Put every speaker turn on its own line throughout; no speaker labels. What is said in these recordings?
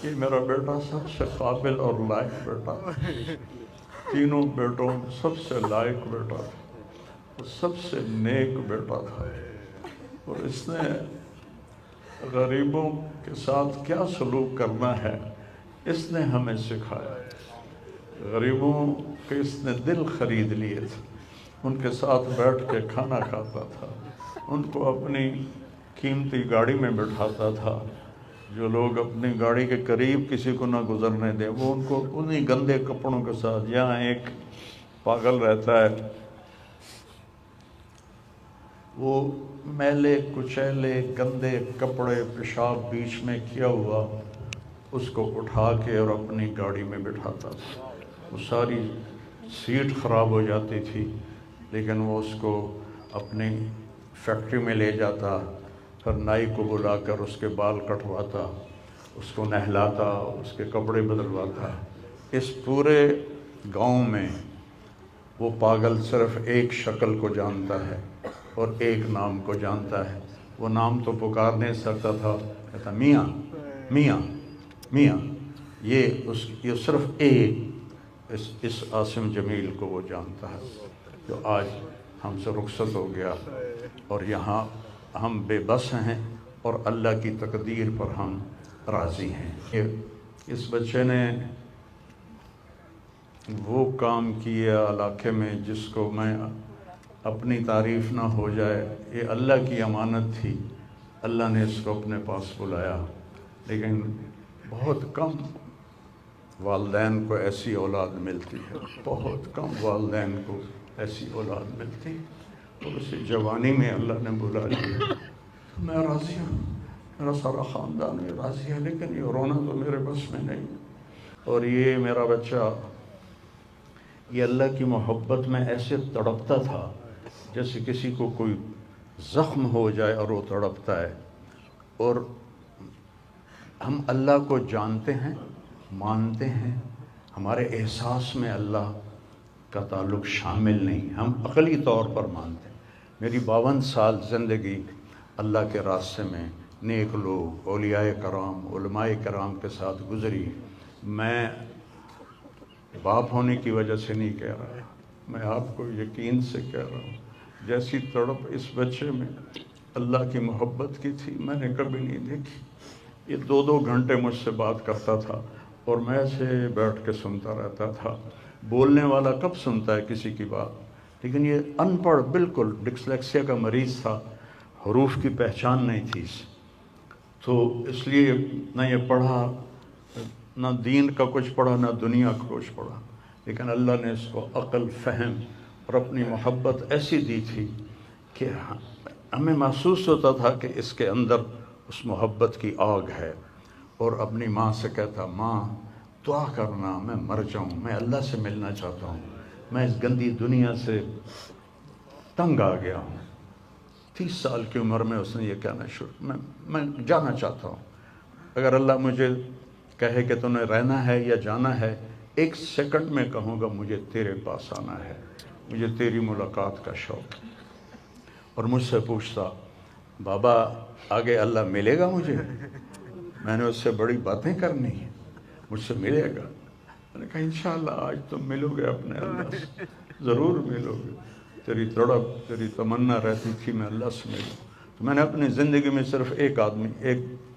یہ میرا بیٹا سب سے قابل اور لائق بیٹا، تینوں بیٹوں میں سب سے لائق بیٹا تھا، سب سے نیک بیٹا تھا، اور اس نے غریبوں کے ساتھ کیا سلوک کرنا ہے اس نے ہمیں سکھایا۔ غریبوں کے اس نے دل خرید لیے تھے، ان کے ساتھ بیٹھ کے کھانا کھاتا تھا، ان کو اپنی قیمتی گاڑی میں بٹھاتا تھا، جو لوگ اپنی گاڑی کے قریب کسی کو نہ گزرنے دیں وہ ان کو انہی گندے کپڑوں کے ساتھ، یہاں ایک پاگل رہتا ہے وہ میلے کچیلے گندے کپڑے پیشاب بیچ میں کیا ہوا اس کو اٹھا کے اور اپنی گاڑی میں بٹھاتا تھا، وہ ساری سیٹ خراب ہو جاتی تھی لیکن وہ اس کو اپنی فیکٹری میں لے جاتا، پھر نائی کو بلا کر اس کے بال کٹواتا، اس کو نہلاتا، اس کے کپڑے بدلواتا۔ اس پورے گاؤں میں وہ پاگل صرف ایک شکل کو جانتا ہے اور ایک نام کو جانتا ہے، وہ نام تو پکار نہیں سکتا تھا، کہتا میاں میاں میاں، یہ صرف ایک اس عاصم جمیل کو وہ جانتا ہے جو آج ہم سے رخصت ہو گیا، اور یہاں ہم بے بس ہیں اور اللہ کی تقدیر پر ہم راضی ہیں۔ اس بچے نے وہ کام کیا علاقے میں جس کو میں اپنی تعریف نہ ہو جائے، یہ اللہ کی امانت تھی، اللہ نے اس کو اپنے پاس بلایا، لیکن بہت کم والدین کو ایسی اولاد ملتی ہے، بہت کم والدین کو ایسی اولاد ملتی ہے، اور اسی جوانی میں اللہ نے بلا لیا۔ میں راضی ہوں، میرا سارا خاندان میں راضی ہے، لیکن یہ رونا تو میرے بس میں نہیں، اور یہ میرا بچہ یہ اللہ کی محبت میں ایسے تڑپتا تھا جیسے کسی کو کوئی زخم ہو جائے اور وہ تڑپتا ہے، اور ہم اللہ کو جانتے ہیں، مانتے ہیں، ہمارے احساس میں اللہ کا تعلق شامل نہیں، ہم عقلی طور پر مانتے ہیں۔ میری 52 سال زندگی اللہ کے راستے میں نیک لوگ، اولیاء کرام، علماء کرام کے ساتھ گزری۔ میں باپ ہونے کی وجہ سے نہیں کہہ رہا، میں آپ کو یقین سے کہہ رہا ہوں، جیسی تڑپ اس بچے میں اللہ کی محبت کی تھی میں نے کبھی نہیں دیکھی۔ یہ 2 گھنٹے مجھ سے بات کرتا تھا اور میں ایسے بیٹھ کے سنتا رہتا تھا۔ بولنے والا کب سنتا ہے کسی کی بات، لیکن یہ ان پڑھ، بالکل ڈسلیکسیا کا مریض تھا، حروف کی پہچان نہیں تھی اسے، تو اس لیے نہ یہ پڑھا، نہ دین کا کچھ پڑھا، نہ دنیا کا کچھ پڑھا، لیکن اللہ نے اس کو عقل، فہم اور اپنی محبت ایسی دی تھی کہ ہمیں محسوس ہوتا تھا کہ اس کے اندر اس محبت کی آگ ہے، اور اپنی ماں سے کہتا ماں دعا کرنا میں مر جاؤں، میں اللہ سے ملنا چاہتا ہوں، میں اس گندی دنیا سے تنگ آ گیا ہوں۔ 30 سال کی عمر میں اس نے یہ کہنا شروع، میں جانا چاہتا ہوں، اگر اللہ مجھے کہے کہ تو نے رہنا ہے یا جانا ہے، 1 سیکنڈ میں کہوں گا مجھے تیرے پاس آنا ہے، مجھے تیری ملاقات کا شوق ہے۔ اور مجھ سے پوچھتا بابا آگے اللہ ملے گا مجھے؟ میں نے اس سے بڑی باتیں کرنی ہیں، مجھ سے ملے گا؟ میں نے کہا انشاءاللہ آج تم ملو گے اپنے اللہ سے، ضرور ملو گے، تیری تڑپ، تیری تمنا رہتی تھی میں اللہ سے ملوں۔ تو میں نے اپنی زندگی میں صرف ایک آدمی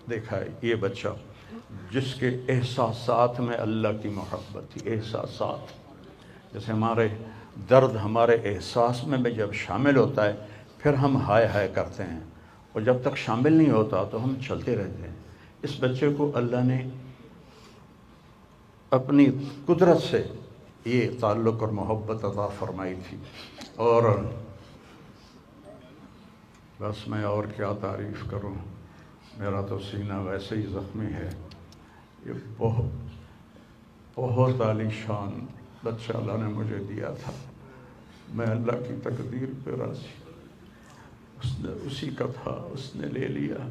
دیکھا ہے، یہ بچہ جس کے احساسات میں اللہ کی محبت تھی۔ احساسات جیسے ہمارے درد ہمارے احساس میں بھی جب شامل ہوتا ہے پھر ہم ہائے ہائے کرتے ہیں، اور جب تک شامل نہیں ہوتا تو ہم چلتے رہتے ہیں۔ اس بچے کو اللہ نے اپنی قدرت سے یہ تعلق اور محبت عطا فرمائی تھی، اور بس میں اور کیا تعریف کروں، میرا تو سینہ ویسے ہی زخمی ہے۔ یہ بہت عالی شان بچہ اللہ نے مجھے دیا تھا، میں اللہ کی تقدیر پہ راضی، اس نے اسی کا تھا، اس نے لے لیا۔